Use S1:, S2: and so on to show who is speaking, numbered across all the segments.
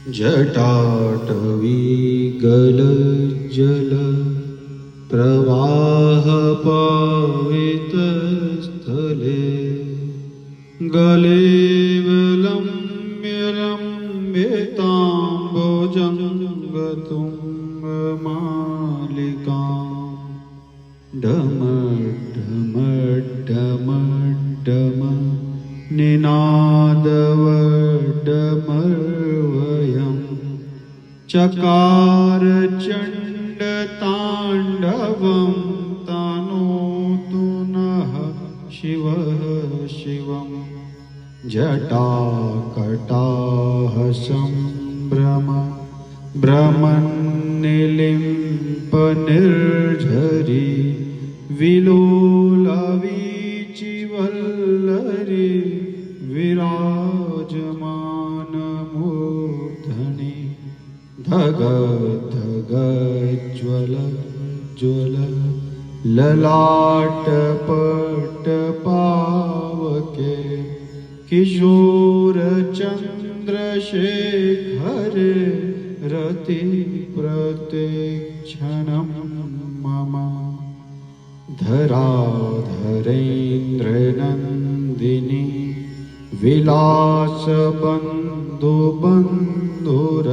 S1: जटाटवी गलज्जल प्रवाह पावितस्थले गलेवलम्ब्यरम्यताम्बुजङ्गतुङ्गमालिकां डमड्डमड्डमड्डम निनादवड्डमर्वयं चकार चण्डताण्डवं तनोतु नः शिवः शिवं जटाकटाह सम्भ्रम भ्रमन्निलिम्पनिर्झरी विलोलवीचिवल्लरी विराजमानमूर्धनि धग धग ज्वल ज्वल ललाटपटपावके किशोरचन्द्रशेखर रतिप्रतिक्षणं मम धराधरेन्द्रनन्दिनी विलासबन्धुबन्धुर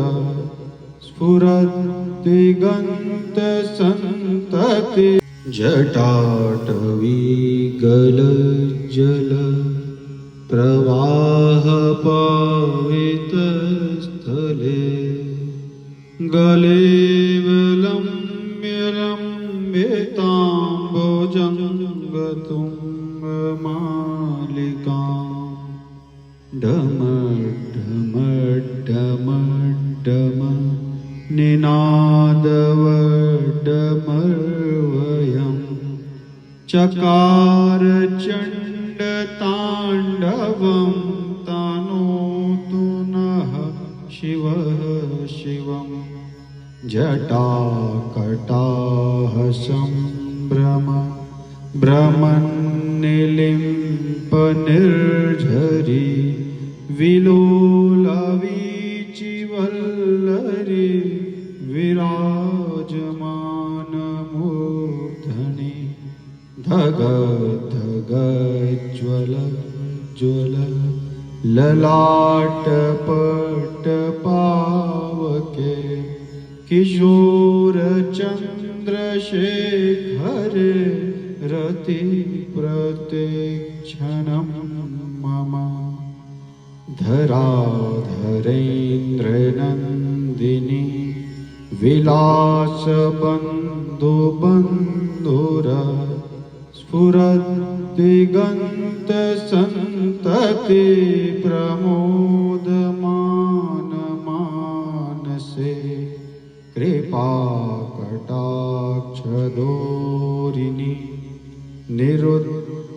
S1: स्फुरद्दिगन्तसन्तति जटाटवी गलज्जल प्रवाह पावितस्थले गलेवलम्ब्यरम्यताम्बुजङ्गतुङ्गमालिकां डमड्डमड्डमड्डम निनादवड्डमर्वयं चकार चण्डताण्डवं तनोतु नः शिवः शिवं जटाकटाह सम्भ्रम भ्रमन्निलिम्पनिर्झरी विलोलवीचिवल्लरी विराजमानमूर्धनि धग धग ज्वल ज्वल ललाटपटपावके किशोरचन्द्रशेखर रतिप्रतिक्षणं मम धराधरेन्द्रनन्दिनी विलासबन्धुबन्धुर स्फुरद्दिगन्तसन्तति प्रमोदमानमानसे कृपाकटाक्षदोरिणि निरुद्धदुर्धरापदि